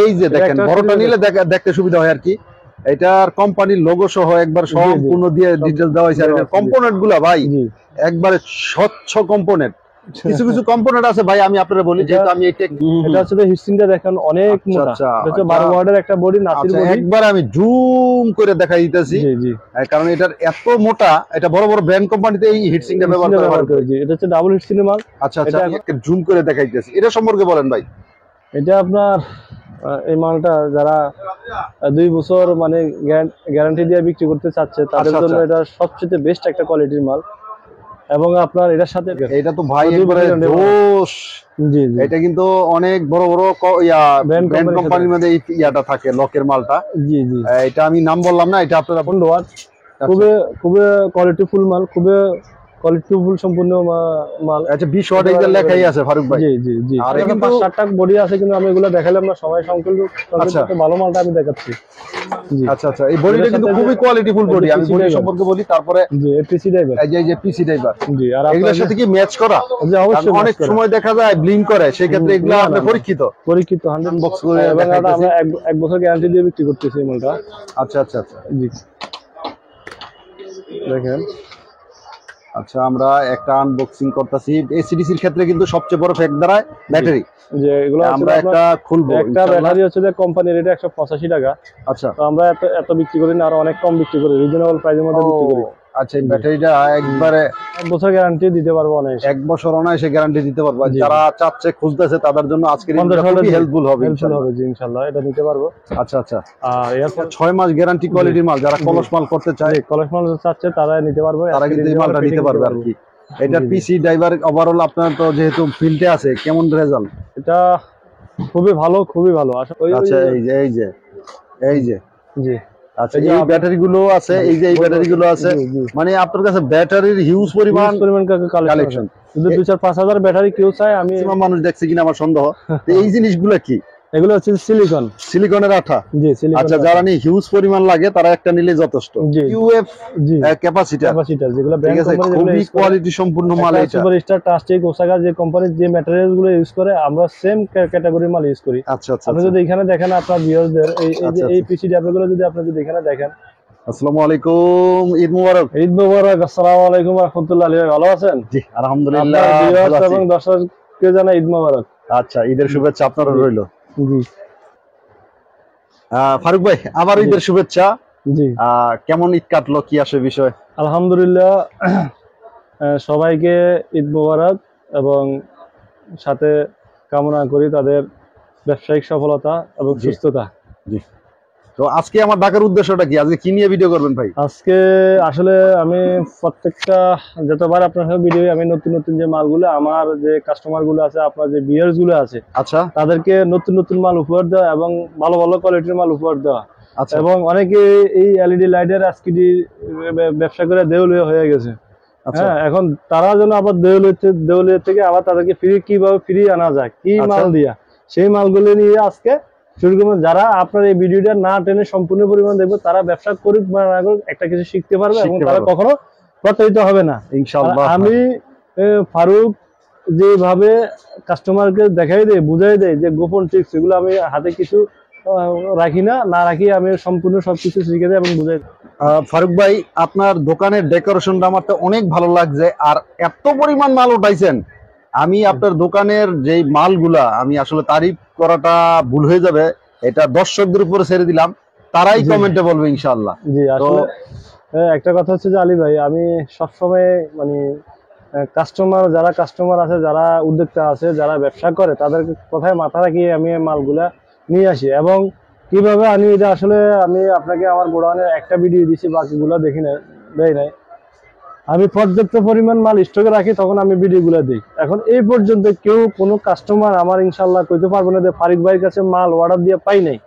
এই যে দেখেন বড়টা নিলে দেখতে সুবিধা হয় আর কি। এটার কোম্পানির লোগো সহ একবার সম্পূর্ণ দিয়ে ডিটেইলস দেওয়া হয়েছে। আর কম্পোনেন্ট গুলা ভাই একবারে স্বচ্ছ কম্পোনেন্ট। কিছু কিছু কম্পোনেন্ট আছে ভাই, আমি আপনাদের বলি, যেহেতু আমি এটা হচ্ছে হিস্ট্রিটা দেখেন অনেক মোটা। এটা হচ্ছে 12 ওয়াটের একটা বডি, নাসির বডি। একবার আমি জুম করে দেখাই দিতেছি, কারণ এটার এত মোটা। এটা বড় বড় ব্র্যান্ড কোম্পানিতে এই হিটসিংটা ব্যবহার করে। এটা হচ্ছে ডাবল হিটসিং মাল। আচ্ছা আচ্ছা, আমি জুম করে দেখাই দিতেছি। এটা সম্পর্কে বলেন ভাই। এটা আপনার এই মালটা যারা 2 বছর মানে গ্যারান্টি দিয়ে বিক্রি করতে চাচ্ছে তাদের জন্য এটা সবচেয়ে বেস্ট একটা কোয়ালিটির মাল। এবং আপনার এটার সাথে এটা তো ভাই একবারে জোশ। জি জি, এটা কিন্তু অনেক বড় বড় ব্র্যান্ড কোম্পানির মধ্যে এই ইয়াটা থাকে, লকের মালটা। জি জি, এটা আমি নাম বললাম না, এটা আপনারা ওয়াট। খুবই খুবই কোয়ালিটিফুল মাল, খুবই কোয়ালিটিফুল সম্পূর্ণ মাল। আচ্ছা 20 ওয়াট এই যে লেখাই আছে ফারুক ভাই। জি জি জি, আর কিন্তু 5-7টা বডি আছে, কিন্তু আমি এগুলো দেখালাম না, সময় সংকল্প। আচ্ছা, ভালো মালটা আমি দেখাচ্ছি। জি আচ্ছা আচ্ছা, এই বডিটা কিন্তু খুবই কোয়ালিটিফুল বডি। আমি বডি সম্পর্কে বলি, তারপরে জি এপিসি ড্রাইভার। এই যে পিসি ড্রাইভার। জি, আর এগুলোর সাথে কি ম্যাচ করা? জি অবশ্যই। অনেক সময় দেখা যায় ব্লিঙ্ক করে, সেই ক্ষেত্রে এগুলো আপনি পরীক্ষিত 100 বক্স করে। এবং আমরা 1 বছর গ্যারান্টি দিয়ে বিক্রি করতেছি এই মালটা। আচ্ছা আচ্ছা আচ্ছা, জি দেখেন। আচ্ছা, আমরা একটা আনবক্সিং করতেছি। এসিডিসির ক্ষেত্রে কিন্তু সবচেয়ে বড় ফ্যাক্ট দাঁড়ায় ব্যাটারি। যে এগুলো আমরা একটা খুলবো। একটা ব্যাটারি হচ্ছে যে কোম্পানির রেট 185 টাকা। আচ্ছা, তো আমরা এত বিক্রি করি না, আর অনেক কম বিক্রি করি, রিজনেবল প্রাইসের মধ্যে বিক্রি করি। আচ্ছা, এই ব্যাটারিটা একবারে 1 বছর গ্যারান্টি দিতে পারবো। অনেক 1 বছর অনায়াসে গ্যারান্টি দিতে পারবো। যারা চাচ্ছে খুঁজতেছে তাদের জন্য আজকের খুবই হেল্পফুল হবে ইনশাআল্লাহ, এটা নিতে পারবো। আচ্ছা আচ্ছা, আর এরপর 6 মাস গ্যারান্টি কোয়ালিটির মাল যারা কলস মাল করতে চায়, কলস মাল চাচ্ছে তারা নিতে পারবে। তারা কিন্তু এই মালটা নিতে পারবে আর কি। এটা পিসি ড্রাইভার ওভারঅল আপনার তো যেহেতু ফিল্ডে আছে, কেমন রেজাল্ট? এটা খুবই ভালো, খুবই ভালো। আচ্ছা, এই যে জি, আচ্ছা, এই ব্যাটারি গুলো আছে, এই যে এই ব্যাটারি গুলো আছে, মানে আপনার কাছে ব্যাটারির হিউজ পরিমাণ কালেকশন। কিন্তু 2-4-5 হাজার ব্যাটারি কেউ চায়, আমি মানুষ দেখছে কিনা আমার সন্দেহ। এই জিনিসগুলো কি? এগুলো হচ্ছে সিলিকনের আঠা। জি, আচ্ছা, যারা নিয়ে হিউজ পরিমাণ লাগে তারা একটা নিলে যথেষ্ট। ইউএফ ক্যাপাসিটর, যেগুলো ব্র্যান্ড কোম্পানি, খুবই কোয়ালিটি সম্পূর্ণ মাল। এটা সুপারস্টার, টাস্টিক, ওসাকা যে কোম্পানির যে ম্যাটেরিয়ালস গুলো ইউজ করে, আমরা সেম ক্যাটাগরির মাল ইউজ করি। আচ্ছা আচ্ছা, আপনি যদি এখানে দেখেন আপনার ভিউয়ারদের এই পিসি ড্রাইভার গুলো যদি আপনি যদি এখানে দেখেন। আসসালামু আলাইকুম, ঈদ মুবারক। ঈদ মুবারক। আসসালামু আলাইকুম ওয়া রাহমাতুল্লাহি। ভালো আছেন? জি আলহামদুলিল্লাহ, ভিউয়ার্স এবং দর্শককে জানাই ঈদ মুবারক। আচ্ছা, ঈদের শুভেচ্ছা আপনারও রইল। জি ফারুক ভাই, আবার ঈদের শুভেচ্ছা। জি, কেমন ঈদ কাটলো, কি আসে বিষয়? আলহামদুলিল্লাহ, সবাইকে ঈদ মুবারক, এবং সাথে কামনা করি তাদের ব্যবসায়িক সফলতা এবং সুস্থতা। জি, তো আজকে আমার ডাকার উদ্দেশ্যটা কি? আজকে কি নিয়ে ভিডিও করবেন ভাই? আজকে আসলে আমি প্রত্যেকটা যতবার আপনার সাথে ভিডিও, আমি নতুন নতুন যে মালগুলো, আমার যে কাস্টমার গুলো আছে, আপনার যে ভিউয়ার্স গুলো আছে, আচ্ছা, তাদেরকে নতুন নতুন মাল উপহার দেওয়া এবং ভালো ভালো কোয়ালিটির মাল উপহার দেওয়া। আচ্ছা, এবং অনেকে এই এলইডি লাইটের আজকে ব্যবসা করে দেউলিয়া হয়ে গেছে। হ্যাঁ, এখন তারা যেন আবার দেউলিয়া থেকে আবার তাদেরকে কিভাবে ফ্রি আনা যায়, কি মাল দিয়া, সেই মালগুলো নিয়ে আজকে শুরু করবো। যারা আপনার এই ভিডিওটা না টেনে সম্পূর্ণ পরিমাণ দেখবে, তারা ব্যবসা করুক বা না করুক, একটা কিছু শিখতে পারবে এবং তারা কখনো প্রতারিত হবে না ইনশাআল্লাহ। আমি ফারুক যেভাবে কাস্টমারকে দেখাই দেয়, বুঝাই দেয় যে গোপন ট্রিক্স, এগুলো আমি হাতে কিছু রাখি না রাখি, আমি সম্পূর্ণ সবকিছু শিখে দেয় এবং বুঝাই। ফারুক ভাই, আপনার দোকানের ডেকোরেশনটা আমার তো অনেক ভালো লাগছে, আর এত পরিমাণ মাল উঠাইছেন। আমি আপনার দোকানের যে মালগুলা, আমি আসলে তারিফ করাটা ভুল হয়ে যাবে, এটা দর্শকদের উপরে ছেড়ে দিলাম, তারাই কমেন্টে বলবে ইনশাআল্লাহ। জি, আসলে একটা কথা হচ্ছে যে আলী ভাই, আমি সবসময় মানে যারা কাস্টমার আছে, যারা উদ্যোক্তা আছে, যারা ব্যবসা করে, তাদের কথায় মাথা রাখিয়ে আমি মালগুলা নিয়ে আসি। এবং কিভাবে আনি, এটা আসলে আমি আপনাকে আমার গোডাউনের একটা ভিডিও দিছি, বাকিগুলো দেই নাই। আমি পর্যাপ্ত পরিমাণ মাল স্টকে রাখি, তখন আমি ভিডিওগুলো দিই। এখন এই পর্যন্ত কেউ কোনো কাস্টমার আমার ইনশাল্লাহ কইতে পারবো না যে ফারিক ভাইয়ের কাছে মাল অর্ডার দিয়ে পাই নাই।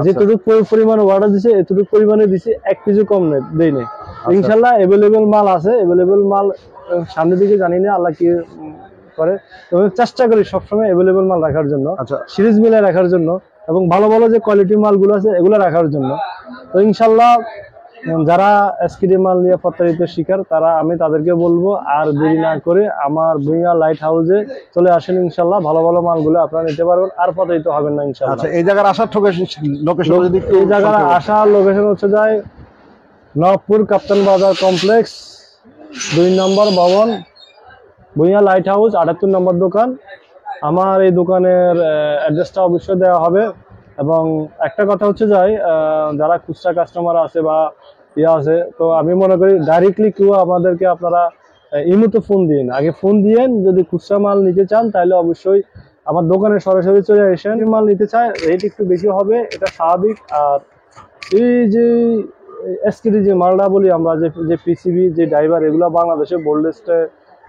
যেটুকু পরিমাণ অর্ডার দিছে এতটুকু পরিমাণে দিছি, এক কিছু কম দেই নাই। ইনশাল্লাহ এভেলেবেল মাল আছে, এভেলেবেল মাল সামনের দিকে জানি না আল্লাহ কি করে, তবে চেষ্টা করি সবসময় এভেলেবেল মাল রাখার জন্য, সিরিজ মিলে রাখার জন্য, এবং ভালো ভালো যে কোয়ালিটির মালগুলো আছে এগুলো রাখার জন্য। তো ইনশাল্লাহ যারা এসকেডি মাল নিয়ে প্রতারিত শিকার আমি তাদেরকে বলবো আর দেরি না করে আমার ভুঁইয়া লাইট হাউসে চলে আসেন, ইনশাল্লাহ ভালো ভালো মালগুলো আপনারা নিতে পারবেন আর প্রতারিত হবেন না ইনশাল্লাহ। আচ্ছা, এই জায়গার আসার লোকেশন যদি একটু এই জায়গার আসার লোকেশন হচ্ছে যায় নবপুর কাপ্তান বাজার কমপ্লেক্স 2 নম্বর ভবন, ভুঁইয়া লাইট হাউস, 78 নম্বর দোকান। আমার এই দোকানের অ্যাড্রেসটা অবশ্যই দেওয়া হবে। এবং একটা কথা হচ্ছে যাই, যারা খুচরা কাস্টমার আছে বা আছে, তো আমি মনে করি ডাইরেক্টলি কেউ আমাদেরকে আপনারা ইমোতে ফোন দিন, আগে ফোন দিয়েন। যদি খুচরা মাল নিতে চান তাহলে অবশ্যই আমার দোকানে সরাসরি চলে আসেন। মাল নিতে চায় রেট একটু বেশি হবে, এটা স্বাভাবিক। আর এই যে এসকেডি যে মালটা বলি আমরা, যে পিসিবি যে ড্রাইভার, এগুলো বাংলাদেশে বোল্ডেস্টে,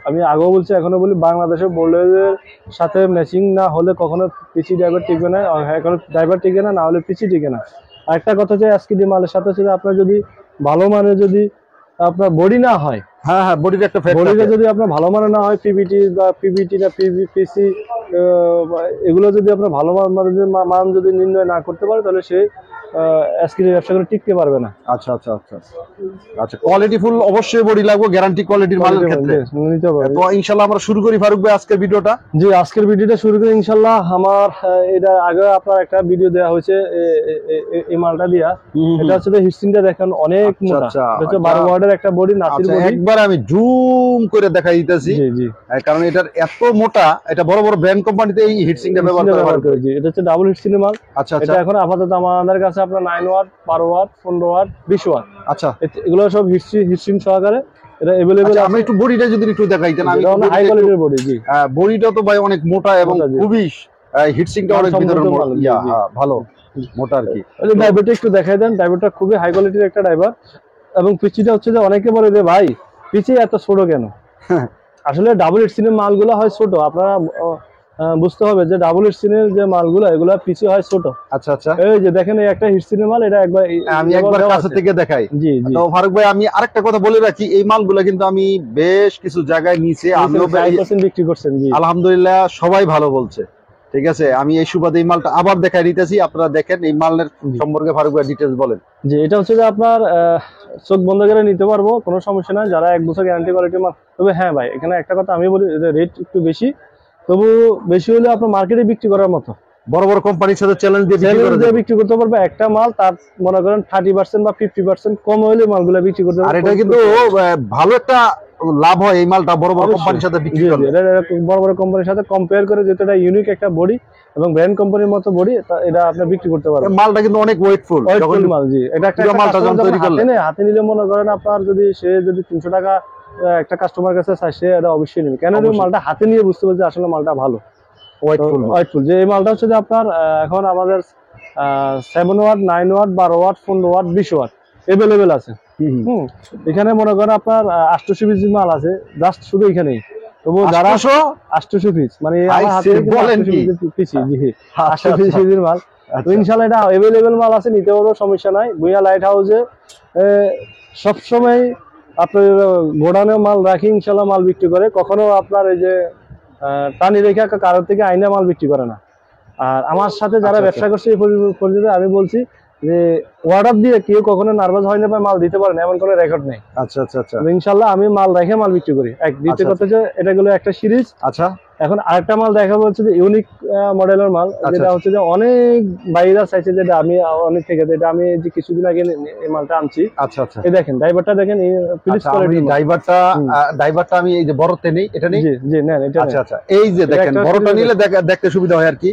আমি আগেও বলছি এখনো বলি, বাংলাদেশের বোল্ডেজের সাথে ম্যাচিং না হলে কখনো পিসি ড্রাইভার টিকবে না, এখন ড্রাইভার টিকে না, না হলে পিসি টিকে না। আরেকটা কথা হচ্ছে এসকেডি মালের সাথে সাথে আপনার যদি ভালো মানের যদি আপনার বডি না হয়, হ্যাঁ হ্যাঁ, বডির একটা বডিটা যদি আপনার ভালো মানের না হয়, পিবিটি বা পিবিটি না পিসি, এগুলো যদি আপনার ভালো মান যদি নির্ণয় না করতে পারে, তাহলে সে এসকেডি ব্যবসা করে টিকতে পারবে না। আচ্ছা আচ্ছা আচ্ছা আচ্ছা, কোয়ালিটি ফুল অবশ্যই বডি লাগবে, গ্যারান্টি কোয়ালিটির মালের ক্ষেত্রে নিতে পারবে। তো ইনশাআল্লাহ আমরা শুরু করি ফারুক ভাই আজকের ভিডিওটা। জি, আজকের ভিডিওটা শুরু করি ইনশাআল্লাহ। আমার এটা আগে আপনার একটা ভিডিও দেওয়া হয়েছে এই মালটা দিয়া, এটা হচ্ছে হিস্ট্রিটা দেখেন অনেক মোটা, এটা হচ্ছে 12 ওয়াটের একটা বডি, নাসির বডি। একবার আমি জুম করে দেখাই দিতেছি, জি জি, কারণ এটার এত মোটা, এটা বড় বড় ব্র্যান্ড কোম্পানিতে এই হিটসিংটা ব্যবহার করে। জি, এটা হচ্ছে ডাবল হিটসিং মাল। আচ্ছা আচ্ছা, এটা এখন আপাতত আমাদের কাছে আপনার 9 ওয়াট, 12 ওয়াট, 15 ওয়াট, 20 ওয়াট। আচ্ছা, এগুলো সব হিটসিং সহকারে এটা अवेलेबल আছে। আমি একটু বডিটা যদি একটু দেখাইতেন। আমি হাই কোয়ালিটির বডি। জি, বডিটা তো ভাই অনেক মোটা এবং খুবই হিটসিংটা অনেক ভিতরে ভালো মোটা আর কি। ড্রাইভারটা একটু দেখাই দেন। ড্রাইভারটা খুবই হাই কোয়ালিটির একটা ড্রাইভার। এবং পিচিটা হচ্ছে যে অনেকে বলে যে ভাই পিচি এত ছোট কেন? আসলে ডাবল হিটসিনের মালগুলো হয় ছোট, আপনারা বুঝতে হবে যে ডাবল হিটসিনের যে মালগুলো এগুলো পিচি হয় ছোট। আচ্ছা আচ্ছা, এই যে দেখেন এই একটা হিটসিনের মাল, এটা আমি একবার কাছে থেকে দেখাই। জি জি, তো ফারুক ভাই আমি আরেকটা কথা বলে রাখি, এই মালগুলো কিন্তু আমি বেশ কিছু জায়গায় নিচে আমিও বিক্রি করছেন। জি, আলহামদুলিল্লাহ সবাই ভালো বলছে। ঠিক আছে, আমি এই সুবাদে এই মালটা আবার দেখাই দিতেছি, আপনারা দেখেন এই মালের সম্পর্কে ফারুক ভাই ডিটেইলস বলেন। জি, এটা হচ্ছে যে আপনার চোখ বন্ধ করে নিতে পারবো, কোনো সমস্যা নাই, যারা 1 বছর গ্যারান্টি কোয়ালিটির মাল। তবে হ্যাঁ ভাই, এখানে একটা কথা আমি বলি, রেট একটু বেশি, তবু বেশি হলে আপনার মার্কেটে বিক্রি করার মতো। বড় বড় কোম্পানির সাথে চ্যালেঞ্জ দিয়ে বিক্রি করতে পারবে। একটা মাল তার মনে করেন 30% বা 50% কম হলে মালগুলো বিক্রি করতে পারবে। আর এটা কিন্তু ভালো একটা লাভ হয় এই মালটা বড় বড় কোম্পানির সাথে বিক্রি করলে। বড় বড় কোম্পানির সাথে কম্পেয়ার করে, যেটা এটা ইউনিক একটা বডি এবং ব্র্যান্ড কোম্পানির মতো বডি, এটা আপনি বিক্রি করতে পারবেন। মালটা কিন্তু অনেক ওয়েটফুল মাল। জি, এটা একটা মালটা যখন তৈরি করলে হাতে নিলে মনে করেন আপনার যদি 300 টাকা একটা কাস্টমার কাছে চাই, সে এটা অবশ্যই নেবে। কেন মালটা হাতে নিয়ে বুঝতে পারছে আসলে মালটা ভালো ওয়েটফুল। যে এই মালটা হচ্ছে যে আপনার এখন আমাদের 7 watt, 9 watt, 12 watt, 15 watt, 20 watt available আছে। এখানে মনে করেন আপনার 800 পিস মাল আছে জাস্ট শুধু এখানেই। তবু যারা 800 পিস মানে আমার হাতে বলেন কি পিসি। জি, 800 পিসের মাল। তো ইনশাআল্লাহ এটা अवेलेबल মাল আছে, নিতে পারবো, সমস্যা নাই। ভুঁইয়া লাইট হাউসে সব সময় আপনার গোডাউনে মাল রাখি, ইনশাআল্লাহ মাল বিক্রি করে। কখনো আপনার এই যে টানি রেখা কারোর থেকে আইনা মাল বিক্রি করে না। আর আমার সাথে যারা ব্যবসা করছে এই পর্যন্ত আমি বলছি যে অর্ডার দিয়ে কেউ কখনো নার্ভাস হয় না বা মাল দিতে পারে না, এমন কোনো রেকর্ড নেই। আচ্ছা আচ্ছা আচ্ছা, ইনশাআল্লাহ আমি মাল রেখে মাল বিক্রি করি। দ্বিতীয় কথা যে এটা গুলো একটা সিরিজ। আচ্ছা, এখন আরেকটা মাল দেখাবো হচ্ছে যে ইউনিক মডেলের মাল, যেটা হচ্ছে যে অনেক বাইরা চাইছে, যেটা আমি অনেক থেকে, যেটা আমি যে কিছুদিন আগে এই মালটা আনছি। আচ্ছা আচ্ছা, এই দেখেন ড্রাইভারটা দেখেন, ফিলিপস কোয়ালিটি ড্রাইভারটা আমি এই যে বড়তে নেই, এটা নেই। জি জি, নেন এটা। আচ্ছা আচ্ছা, এই যে দেখেন বড়টা নিলে দেখতে সুবিধা হয় আর কি।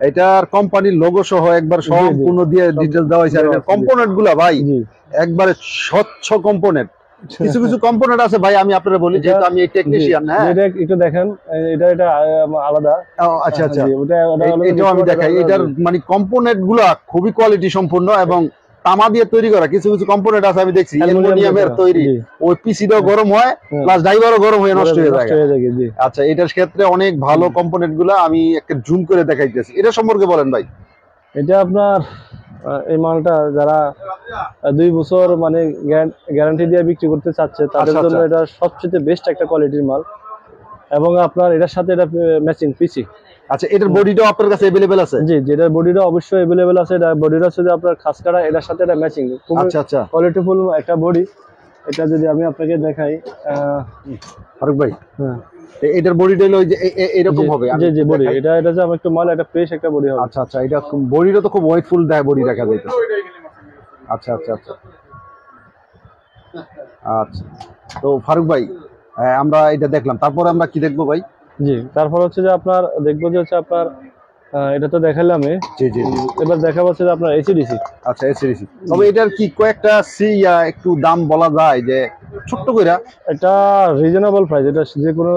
এটার কোম্পানির লোগো সহ একবার সম্পূর্ণ দিয়ে ডিটেইলস দেওয়া হয়েছে। আর এর কম্পোনেন্ট গুলা ভাই একবারে স্বচ্ছ কম্পোনেন্ট। কিছু কিছু কম্পোনেন্ট আছে ভাই, আমি আপনাদের বলি, যেহেতু আমি এই টেকনিশিয়ান। হ্যাঁ, এটা একটু দেখেন, এটা আলাদা। আচ্ছা আচ্ছা, এটাও আমি দেখাই। এটার মানে কম্পোনেন্ট গুলা খুবই কোয়ালিটি সম্পূর্ণ এবং তামা দিয়ে তৈরি করা। কিছু কিছু কম্পোনেন্ট আছে আমি দেখছি অ্যালুমিনিয়ামের তৈরি, ওই পিসিটাও গরম হয় প্লাস ড্রাইভারও গরম হয়ে নষ্ট হয়ে যায়। আচ্ছা, এটার ক্ষেত্রে অনেক ভালো কম্পোনেন্ট গুলা আমি একটা জুম করে দেখাইতেছি। এটা সম্পর্কে বলেন ভাই। এটা আপনার এই মালটা যারা 2 বছর মানে গ্যারান্টি দিয়ে বিক্রি করতে চাচ্ছে তাদের জন্য এটা সবচেয়ে বেস্ট একটা কোয়ালিটির মাল। এবং আপনার এটার সাথে এটা ম্যাচিং পিসি। আচ্ছা, এটার বডিটাও আপনার কাছে अवेलेबल আছে? জি, যেটার বডিটা অবশ্যই अवेलेबल আছে। এটা বডিটা হচ্ছে যে আপনার খাস কাটা, এটার সাথে এটা ম্যাচিং। খুব আচ্ছা আচ্ছা কোয়ালিটিফুল একটা বডি। এটা যদি আমি আপনাকে দেখাই, ফারুক ভাই, হ্যাঁ, এটার বডিটা হলো ওই যে এরকম হবে। জি জি, বডি এটা যে আমার একটু মাল, এটা ফ্রেশ একটা বডি হবে। আচ্ছা আচ্ছা, এটা বডিটা তো খুব ওয়েটফুল দেয়, বডি দেখা যাইতেছে। আচ্ছা আচ্ছা আচ্ছা আচ্ছা। তো ফারুক ভাই, আমরা এটা দেখলাম, তারপরে আমরা কি দেখবো ভাই? জি, তারপর হচ্ছে যে আপনার দেখবো যে হচ্ছে আপনার এটা তো দেখালাম। জি জি জি। এবার দেখা যাচ্ছে যে আপনার এসিডিসি। আচ্ছা, এসিডিসি। তবে এটার কি কয়েকটা একটু দাম বলা যায় যে ছোট্ট কইরা? এটা রিজনেবল প্রাইস, এটা যে কোনো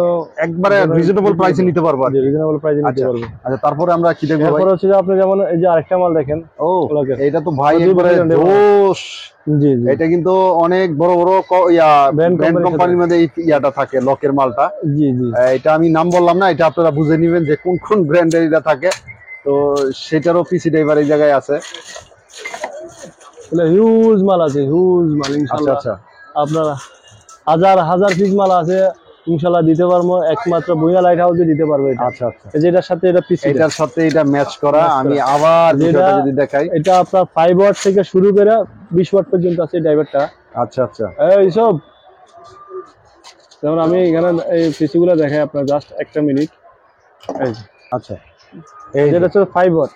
একবারে রিজনেবল প্রাইসে নিতে পারবো আর কি। রিজনেবল প্রাইসে নিতে আচ্ছা পারবো। আচ্ছা, তারপরে আমরা কি দেখবো ভাই? তারপর হচ্ছে যে আপনি যেমন এই যে আরেকটা মাল দেখেন। ও, ওগুলোকে। এটা তো ভাই দুই একবারে ব্র্যান্ডের মাল। জোশ। জি জি, এটা কিন্তু অনেক বড় বড় ব্র্যান্ড ব্র্যান্ড কোম্পানির মধ্যে এই ইয়াটা থাকে, লকের মালটা। জি জি, এটা আমি নাম বললাম না, এটা আপনারা বুঝে নেবেন যে কোন কোন ব্র্যান্ডের এটা থাকে। তো সেটারও পিসি ড্রাইভার এই জায়গায় আছে। হিউজ মাল আছে, হিউজ মাল। আচ্ছা ইনশাআল্লাহ আচ্ছা আপনার হাজার হাজার পিস মাল আছে, ইনশাআল্লাহ দিতে পারবো। একমাত্র ভুঁইয়া লাইট হাউসে দিতে পারবো এটা। আচ্ছা আচ্ছা, এই যে এটার সাথে এটা পিসি, এটার সাথে এটা ম্যাচ করা। আমি আবার বিষয়টা যদি দেখাই, এটা আপনার 5 ওয়াট থেকে শুরু করে 20 ওয়াট পর্যন্ত আছে ড্রাইভারটা। আচ্ছা আচ্ছা এই সব যেমন আমি এখানে এই পিসি গুলো দেখাই আপনার, জাস্ট একটা মিনিট। এই যে, আচ্ছা, এই যেটা হচ্ছে 5 ওয়াট।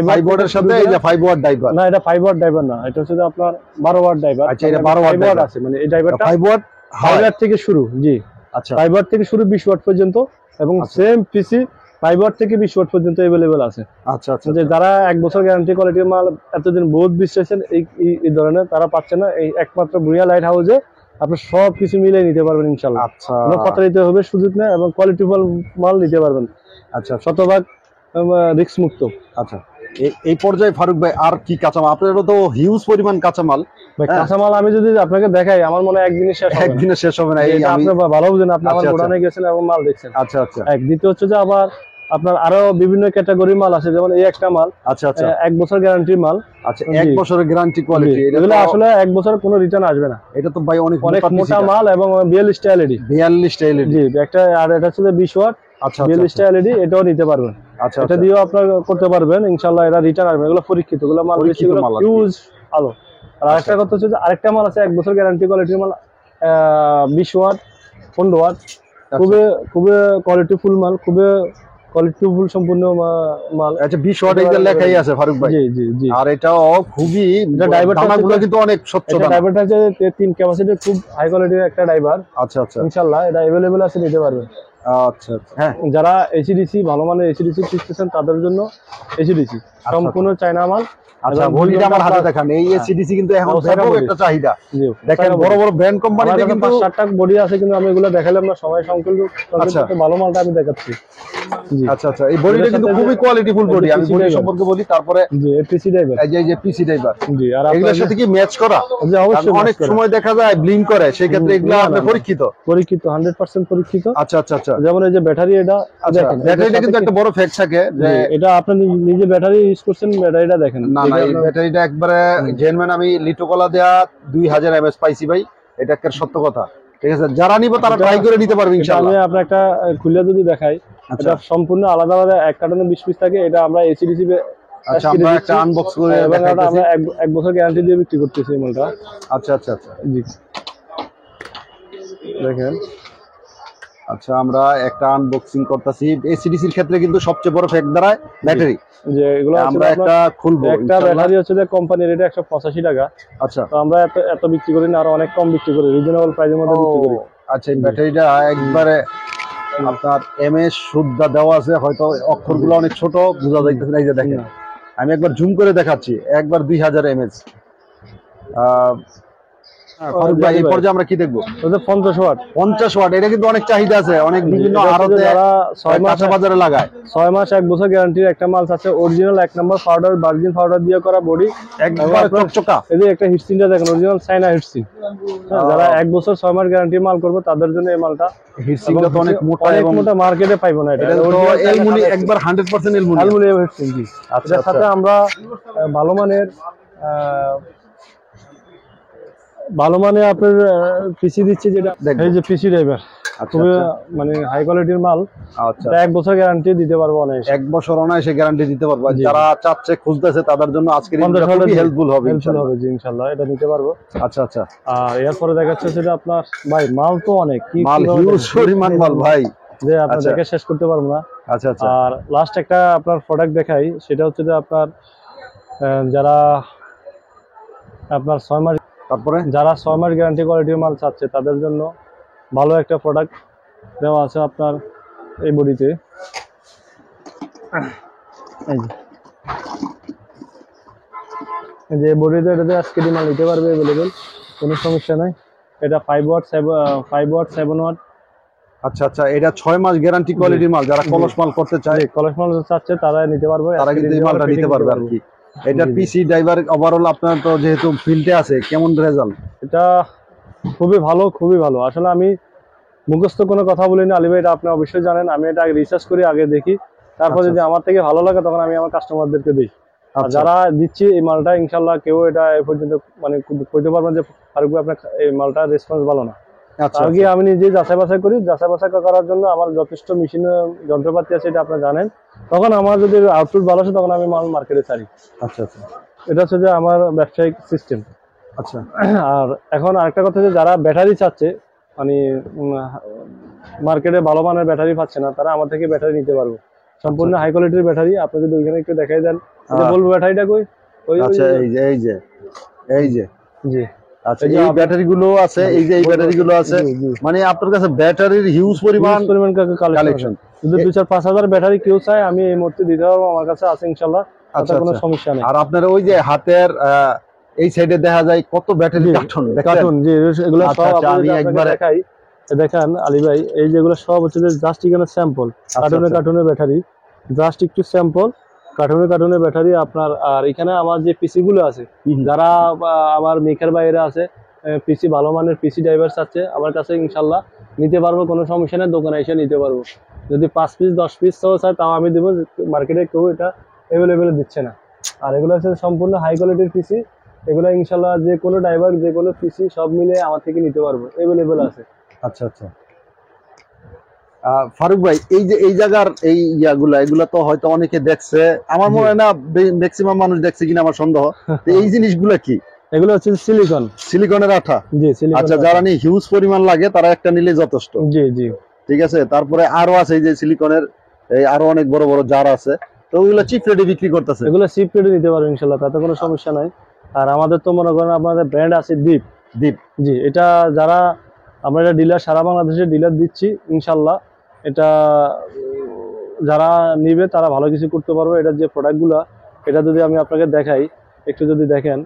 5 ওয়াটের সাথে এই যে 5 ওয়াট ড্রাইভার। না, এটা 5 ওয়াট ড্রাইভার না, এটা হচ্ছে যে আপনার 12 ওয়াট ড্রাইভার। আচ্ছা, এটা 12 ওয়াট ড্রাইভার আছে, মানে এই ড্রাইভারটা 5 ওয়াট 5 ওয়াট থেকে শুরু। জি, আচ্ছা 5 ওয়াট থেকে শুরু 20 ওয়াট পর্যন্ত, এবং সেম পিসি 5 ওয়াট থেকে 20 ওয়াট পর্যন্ত अवेलेबल আছে। আচ্ছা আচ্ছা যে যারা 1 বছর গ্যারান্টি কোয়ালিটির মাল এতদিন বহুত বিশ্বাসেন এই ধরনের, তারা পাচ্ছে না। এই একমাত্র ভুঁইয়া লাইট হাউসে আপনি সব কিছু মিলিয়ে নিতে পারবেন ইনশাআল্লাহ। আচ্ছা কোনো কথা দিতে হবে সুযোগ নেই, এবং কোয়ালিটিফুল মাল নিতে পারবেন। আচ্ছা শতভাগ রিস্ক মুক্ত। আচ্ছা, এই পর্যায়ে ফারুক ভাই আর কি কাঁচামাল? আপনারও তো হিউজ পরিমাণ কাঁচামাল। ভাই কাঁচামাল আমি যদি আপনাকে দেখাই, আমার মনে হয় একদিনে শেষ হবে না। একদিনে শেষ হবে না। এই এটা আমি আপনি ভালো বুঝেন, আপনি আমার আচ্ছা, আচ্ছা। গোডাউনে গেছেন এবং মাল দেখছেন। আচ্ছা আচ্ছা দ্বিতীয় হচ্ছে যে আবার আপনার আরো বিভিন্ন ক্যাটাগরি মাল আছে, যেমন এই একটা মাল আচ্ছা আচ্ছা 1 বছর গ্যারান্টির মাল। আচ্ছা, 1 বছরের গ্যারান্টি কোয়ালিটি। এগুলো আসলে 1 বছর কোনো রিটার্ন আসবে না। এটা তো ভাই অনেক মোটা মাল, এবং 42 টা এলইডি। 42 টা এলইডি। জি, একটা, আর এটা হচ্ছে 20 ওয়াট। আচ্ছা 42 টা এলইডি, এটাও নিতে পারবেন। আচ্ছা, এটা দিয়েও আপনার করতে পারবেন ইনশাআল্লাহ। এটা রিটার্ন আসবে। এগুলো পরীক্ষিত, এগুলো মাল পরীক্ষিত মাল আর কি। হিউজ ভালো। আর আরেকটা কথা হচ্ছে যে আরেকটা মাল আছে 1 বছর গ্যারান্টি কোয়ালিটির মাল, 20 ওয়াট 15 ওয়াট। খুবই খুবই কোয়ালিটিফুল মাল, খুবই কোয়ালিটিফুল সম্পূর্ণ মাল। আচ্ছা, 20 ওয়াট এই যে লেখাই আছে ফারুক ভাই। জি জি জি, আর এটাও খুবই দানাগুলো কিন্তু অনেক স্বচ্ছ দানা। ড্রাইভারটা হচ্ছে 3 ক্যাপাসিটি, খুব হাই কোয়ালিটির একটা ড্রাইভার। আচ্ছা আচ্ছা ইনশাআল্লাহ এটা अवेलेबल আছে, নিতে পারবেন। আচ্ছা আচ্ছা, হ্যাঁ। যারা এসিডিসি ভালো মানের এসিডিসি খুঁজতেছেন, তাদের জন্য এসিডিসি সম্পূর্ণ চায়না মাল। আচ্ছা, বডিটা আমার হাতে দেখান। এই এসিডিসি কিন্তু এখন ব্যাপক একটা চাহিদা। দেখেন বড় বড় ব্র্যান্ড কোম্পানিতে কিন্তু 5-7টা বডি আছে, কিন্তু আমি এগুলো দেখালাম না, সময় সংকল্প। আচ্ছা, ভালো মালটা আমি দেখাচ্ছি। জি, আচ্ছা আচ্ছা, এই বডিটা কিন্তু খুবই কোয়ালিটিফুল বডি। আমি বডি সম্পর্কে বলি, তারপরে জি, এপিসি ড্রাইভার। এই যে পিসি ড্রাইভার। জি, আর এগুলোর সাথে কি ম্যাচ করা? জি, অবশ্যই কারণ অনেক সময় দেখা যায় ব্লিং করে, সেই ক্ষেত্রে এগুলো আপনি পরীক্ষিত? পরীক্ষিত, 100% পরীক্ষিত। আচ্ছা আচ্ছা আচ্ছা, যেমন এই যে ব্যাটারি, এটা দেখেন, ব্যাটারিটা কিন্তু একটা বড় ফ্যাক্ট থাকে যে এটা আপনি নিজে ব্যাটারি ইউজ করছেন, ব্যাটারিটা দেখেন। না না, এই ব্যাটারিটা একবারে জেনুইন। আমি লিটোকলা দেয়া 2000 এমএস পাইছি ভাই, এটা একটা সত্য কথা। ঠিক আছে, যারা নিব তারা ট্রাই করে নিতে পারবে ইনশাআল্লাহ। আমি আপনার একটা খুলে যদি দেখাই, এটা সম্পূর্ণ আলাদা আলাদা, এক কার্টনে 20 পিস থাকে। এটা আমরা এসিডিসি। আচ্ছা, আমরা একটা আনবক্স করে দেখাইতেছি। আমরা 1 বছর গ্যারান্টি দিয়ে বিক্রি করতেছি এই মালটা। আচ্ছা আচ্ছা আচ্ছা, জি, দেখেন। আচ্ছা, আমরা একটা আনবক্সিং করতেছি। এসিডিসির ক্ষেত্রে কিন্তু সবচেয়ে বড় ফ্যাক্ট দাঁড়ায় ব্যাটারি। যে এগুলো আমরা একটা খুলবো। একটা ব্যাটারি হচ্ছে যে কোম্পানির, এটা 185 টাকা। আচ্ছা, তো আমরা এত বিক্রি করি না, আরো অনেক কম বিক্রি করি, রিজনেবল প্রাইসের মধ্যে বিক্রি করি। আচ্ছা, এই ব্যাটারিটা একবারে আপনার এমএস শুদ্ধা দেওয়া আছে, হয়তো অক্ষরগুলো অনেক ছোট বোঝা যাইতেছে না। এই যে দেখেন, আমি একবার জুম করে দেখাচ্ছি, একবার 2000 এমএস। ফারুক ভাই, এই পর্যায়ে আমরা কি দেখবো? 50 ওয়াট। 50 ওয়াট, এটা কিন্তু অনেক চাহিদা আছে, অনেক বিভিন্ন আড়তে যারা 6 মাস কাঁচা বাজারে লাগায়। 6 মাস 1 বছর গ্যারান্টির একটা মাল আছে, অরিজিনাল 1 নম্বর পাউডার, ভার্জিন পাউডার দিয়ে করা বডি, একবার চকচকা। এই যে একটা হিটসিনটা দেখেন, অরিজিনাল চায়না হিটসিন। যারা 1 বছর 6 মাস গ্যারান্টির মাল করবে, তাদের জন্য এই মালটা। হিটসিনটা তো অনেক মোটা, এবং মোটা, মার্কেটে পাইবো না। এটা এলমুনি, একবার 100% অ্যালুমিনিয়াম হিটসিন। জি, আচ্ছা, এর সাথে আমরা ভালো মানের আপনার পিসি দিচ্ছি, যেটা এই যে পিসি ড্রাইভার। খুবই মানে হাই কোয়ালিটির মাল। আচ্ছা, এটা 1 বছর গ্যারান্টি দিতে পারবো অনায়াসে। 1 বছর অনায়াসে গ্যারান্টি দিতে পারবো। জি। যারা চাচ্ছে খুঁজতেছে তাদের জন্য আজকের ভিডিওটা খুবই হেল্পফুল হবে ইনশাআল্লাহ। জি ইনশাআল্লাহ এটা নিতে পারবো। আচ্ছা আচ্ছা। আর এরপরে দেখাচ্ছে সেটা আপনার ভাই মাল তো অনেক মাল হিউজ পরিমাণ মাল ভাই, যে আপনাদেরকে শেষ করতে পারবো না। আচ্ছা আচ্ছা। আর লাস্ট একটা আপনার প্রোডাক্ট দেখাই, সেটা হচ্ছে যে আপনার যারা আপনার 6 মাস, তারপরে যারা 6 মাস গ্যারান্টি কোয়ালিটির মাল চাচ্ছে তাদের জন্য ভালো একটা প্রোডাক্ট দেওয়া আছে আপনার এই বডিতে। এই যে বডিতে এটাতে আজকে মাল নিতে পারবে অ্যাভেলেবেল, কোনো সমস্যা নাই। এটা 5 ওয়াট 7 ওয়াট। আচ্ছা আচ্ছা, এটা 6 মাস গ্যারান্টি কোয়ালিটির মাল, যারা কলস মাল করতে চায়, কলস মাল চাচ্ছে তারা নিতে পারবে, তারা কিন্তু এই মালটা নিতে পারবে আর কি। এটা পিসি ড্রাইভার ওভারঅল আপনার তো যেহেতু ফিল্ডে আছে, কেমন রেজাল্ট? এটা খুবই ভালো, খুবই ভালো। আসলে আমি মুখস্থ কোনো কথা বলিনি আলী ভাই, এটা আপনি অবশ্যই জানেন। আমি এটা আগে রিসার্চ করি, আগে দেখি, তারপর যদি আমার থেকে ভালো লাগে তখন আমি আমার কাস্টমারদেরকে দিই। আর যারা দিচ্ছি এই মালটা ইনশাল্লাহ কেউ এটা এ পর্যন্ত মানে কইতে পারবেন যে ফারুক ভাই আপনার এই মালটা রেসপন্স ভালো না। তার গিয়ে আমি নিজে যাচাই বাছাই করি, যাচাই বাছাই করার জন্য আমার যথেষ্ট মেশিন যন্ত্রপাতি আছে, এটা আপনি জানেন। তখন আমার যদি আউটপুট ভালো আসে তখন আমি মাল মার্কেটে ছাড়ি। আচ্ছা আচ্ছা, এটা হচ্ছে যে আমার ব্যবসায়িক সিস্টেম। আচ্ছা। আর এখন আরেকটা কথা, যে যারা ব্যাটারি চাচ্ছে, মানে মার্কেটে ভালো মানের ব্যাটারি পাচ্ছে না, তারা আমার থেকে ব্যাটারি নিতে পারবে, সম্পূর্ণ হাই কোয়ালিটির ব্যাটারি। আপনি যদি ওইখানে একটু দেখাই দেন, বলবো ব্যাটারিটা কই? ওই আচ্ছা, এই যে এই যে এই যে জি। আচ্ছা, এই ব্যাটারিগুলো আছে, এই যে এই ব্যাটারিগুলো আছে, মানে আপনার কাছে ব্যাটারির হিউজ পরিমাণ কালেকশন। যদি 2-4-5 হাজার ব্যাটারি কেউ চায় আমি এই মুহূর্তে দিতে পারবো, আমার কাছে আছে ইনশাআল্লাহ, তাতে কোনো সমস্যা নেই। আর আপনার ওই যে হাতের এই সাইডে দেখা যায় কত ব্যাটারি কার্টুন, জি এগুলো সব আমি একবার দেখাই। দেখেন আলী ভাই, এই যেগুলো সব হচ্ছে যে জাস্ট এখানে স্যাম্পল, কার্টুনে ব্যাটারি, জাস্ট একটু স্যাম্পল কার্টুনে ব্যাটারি আপনার। আর এখানে আমার যে পিসি গুলো আছে, যারা আমার মেকার বাইরে আছে, পিসি ভালো মানের পিসি ড্রাইভার আছে আমার কাছে, ইনশাল্লাহ নিতে পারবো, কোনো সমস্যা নেই, দোকানে এসে নিতে পারবো। যদি 5 পিস 10 পিস চায় তাও আমি দেবো, মার্কেটে কেউ এটা অ্যাভেলেবেল দিচ্ছে না। আর এগুলো হচ্ছে সম্পূর্ণ হাই কোয়ালিটির পিসি, এগুলো ইনশাল্লাহ যে কোনো ড্রাইভার যে কোনো পিসি সব মিলে আমার থেকে নিতে পারবো, অ্যাভেলেবেল আছে। আচ্ছা আচ্ছা। ফারুক ভাই, এই যে এই জায়গার এই এগুলা তো হয়তো অনেকে দেখছে, আমার মনে হয় না ম্যাক্সিমাম মানুষ দেখছে কিনা আমার সন্দেহ। এই জিনিসগুলা কি? এগুলো হচ্ছে সিলিকনের আঠা। জি, আচ্ছা, যারা নিয়ে হিউজ পরিমাণ লাগে তারা একটা নিলে যথেষ্ট। জি জি, ঠিক আছে। তারপরে আরো আছে এই যে সিলিকনের এই আরো অনেক বড় বড় জার আছে, তো ওগুলো চিপ রেটে বিক্রি করতেছে। এগুলো চিপ রেটে নিতে পারবেন ইনশাআল্লাহ, তাতে কোনো সমস্যা নাই। আর আমাদের তো মনে করেন আপনাদের ব্র্যান্ড আছে দীপ। জি, এটা যারা আমরা এটা ডিলার, সারা বাংলাদেশে ডিলার দিচ্ছি ইনশাআল্লাহ। এটা যারা নিবে তারা ভালো কিছু করতে পারবে। এটার যে প্রোডাক্টগুলো, এটা যদি আমি আপনাকে দেখাই, একটু যদি দেখেন,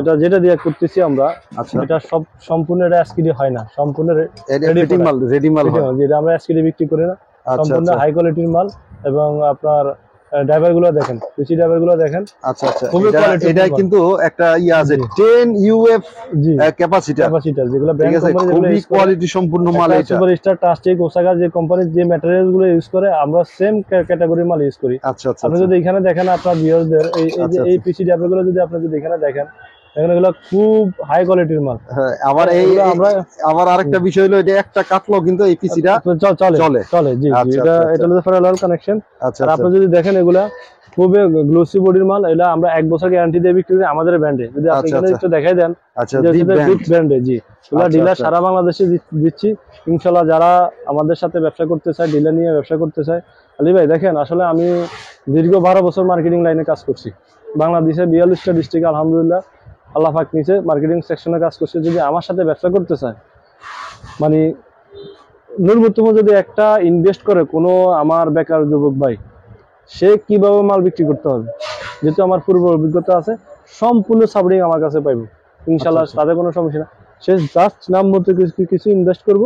এটা যেটা দিয়ে করতেছি আমরা, এটা সব সম্পূর্ণ এটা এসকিডি হয় না, সম্পূর্ণ রেডি মাল হয়, যেটা আমরা এসকিডি বিক্রি করি না, সম্পূর্ণ হাই কোয়ালিটির মাল। এবং আপনার ড্রাইভার গুলো দেখেন, পিসি ড্রাইভার গুলো দেখেন। আচ্ছা আচ্ছা, এটা কিন্তু একটা আছে 10 UF ক্যাপাসিটার, যেগুলো ব্র্যান্ড কোম্পানি, খুবই কোয়ালিটি সম্পূর্ণ মাল। এটা সুপারস্টার, টাস্টিক, ওসাকা যে কোম্পানির যে ম্যাটেরিয়ালস গুলো ইউজ করে, আমরা সেম ক্যাটাগরির মাল ইউজ করি। আচ্ছা আচ্ছা, আপনি যদি এখানে দেখেন আপনার ভিউয়ারদের এই পিসি ড্রাইভার গুলো যদি আপনি যদি এখানে দেখেন, এগুলো খুব হাই কোয়ালিটির মাল। আমার আরেকটা বিষয় হলো, এটা একটা কাটলো কিন্তু এই পিসিটা চলে। জি, এটা হলো প্যারালাল কানেকশন। আর আপনি যদি দেখেন এগুলা খুবই গ্লোসি বডির মাল, এটা আমরা 1 বছর গ্যারান্টি দিয়ে বিক্রি করি আমাদের ব্র্যান্ডে। যদি আপনি এখানে একটু দেখাই দেন, দীপ ব্র্যান্ডে, জি এগুলা ডিলার সারা বাংলাদেশে দিচ্ছি ইনশাআল্লাহ। যারা আমাদের সাথে ব্যবসা করতে চায়, ডিলার নিয়ে ব্যবসা করতে চায়, আলী ভাই দেখেন, আসলে আমি দীর্ঘ 12 বছর মার্কেটিং লাইনে কাজ করছি বাংলাদেশে, 42টা ডিস্ট্রিক্টে আলহামদুলিল্লাহ আল্লাহ পাক নিচে মার্কেটিং সেকশনে কাজ করছে। যদি আমার সাথে ব্যবসা করতে চায়, মানে ন্যূনতম যদি একটা ইনভেস্ট করে কোনো আমার বেকার যুবক ভাই, সে কিভাবে মাল বিক্রি করতে হবে, যেহেতু আমার পূর্ব অভিজ্ঞতা আছে, সম্পূর্ণ সাপোর্টিং আমার কাছে পাইব ইনশাআল্লাহ, তাদের কোনো সমস্যা না। সে জাস্ট নাম মতো কিছু ইনভেস্ট করব,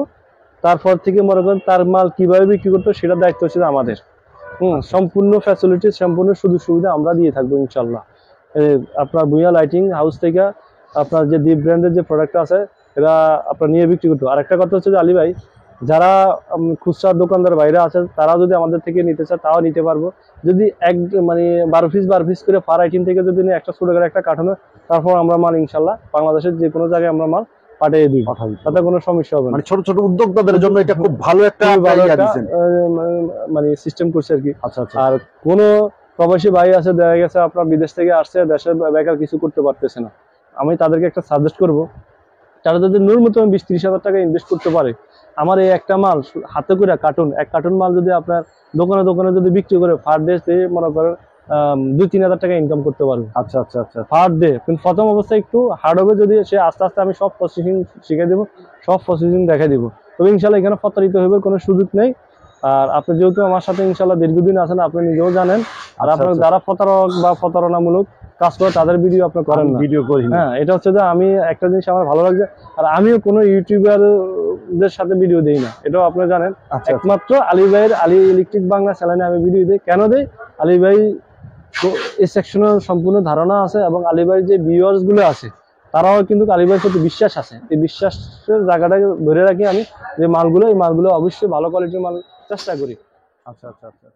তারপর থেকে মনে করেন তার মাল কিভাবে বিক্রি করতে সেটা দায়িত্ব হচ্ছে আমাদের। সম্পূর্ণ ফ্যাসিলিটি, সম্পূর্ণ সুযোগ সুবিধা আমরা দিয়ে থাকবো ইনশাআল্লাহ। আপনার ভূঁইয়া লাইটিং হাউস থেকে আপনার যে দীপ ব্র্যান্ডের যে প্রোডাক্ট আছে, এটা আপনার নিয়ে বিক্রি করতে। আরেকটা কথা হচ্ছে যে আলী ভাই, যারা খুচরা দোকানদার বাইরে আছে, তারা যদি আমাদের থেকে নিতে চায় তাও নিতে পারবো। যদি মানে 12 পিস করে পার আইটেম থেকে যদি একটা ছোট করে একটা কার্টুনে, তারপর আমরা মাল ইনশাল্লাহ বাংলাদেশের যে কোনো জায়গায় আমরা মাল পাঠিয়ে দিব, তাতে কোনো সমস্যা হবে না। মানে ছোট ছোট উদ্যোক্তাদের জন্য এটা খুব ভালো একটা খুবই ভালো idea একটা দিছেন। মানে সিস্টেম করছে আর কি। আচ্ছা আচ্ছা। আর কোনো প্রবাসী ভাই আছে, দেখা গেছে আপনার বিদেশ থেকে আসছে, দেশের বেকার কিছু করতে পারতেছে না, আমি তাদেরকে একটা সাজেস্ট করব, তারা যদি ন্যূনতম 20-30 হাজার টাকা ইনভেস্ট করতে পারে, আমার এই একটা মাল হাতে করে এক কার্টুন মাল যদি আপনার দোকানে দোকানে যদি বিক্রি করে পার ডে মনে করেন 2-3 হাজার টাকা ইনকাম করতে পারবে। আচ্ছা আচ্ছা আচ্ছা। Per day. কিন্তু প্রথম অবস্থায় একটু হার্ড হবে, যদি সে আস্তে আস্তে আমি সব প্রসেসিং শিখে দেবো, সব প্রসেসিং দেখাই দিব, তবে ইনশাল্লাহ এখানে প্রতারিত হইবার কোনো সুযোগ নেই। আর আপনি যেহেতু আমার সাথে ইনশাল্লাহ দীর্ঘদিন আছেন, আপনি নিজেও জানেন, আর আপনার যারা প্রতারক বা প্রতারণামূলক কাজ করে তাদের ভিডিও আপনি করেন না, ভিডিও করি। হ্যাঁ, এটা হচ্ছে যে আমি একটা জিনিস আমার ভালো লাগছে, আর আমিও কোনো ইউটিউবারদের সাথে ভিডিও দেই না, এটাও আপনি জানেন। একমাত্র আলী ভাইয়ের আলী ইলেকট্রিক বাংলা চ্যানেলে আমি ভিডিও দিই। কেন দেই? আলী ভাই এই সেকশনের সম্পূর্ণ ধারণা আছে, এবং আলী ভাইয়ের যে ভিউয়ার্স গুলো আছে তারাও কিন্তু আলী ভাইয়ের প্রতি বিশ্বাস আছে। এই বিশ্বাসের জায়গাটা ধরে রাখি আমি, যে মালগুলো, এই মালগুলো অবশ্যই ভালো কোয়ালিটির মাল চেষ্টা করি। আচ্ছা আচ্ছা আচ্ছা।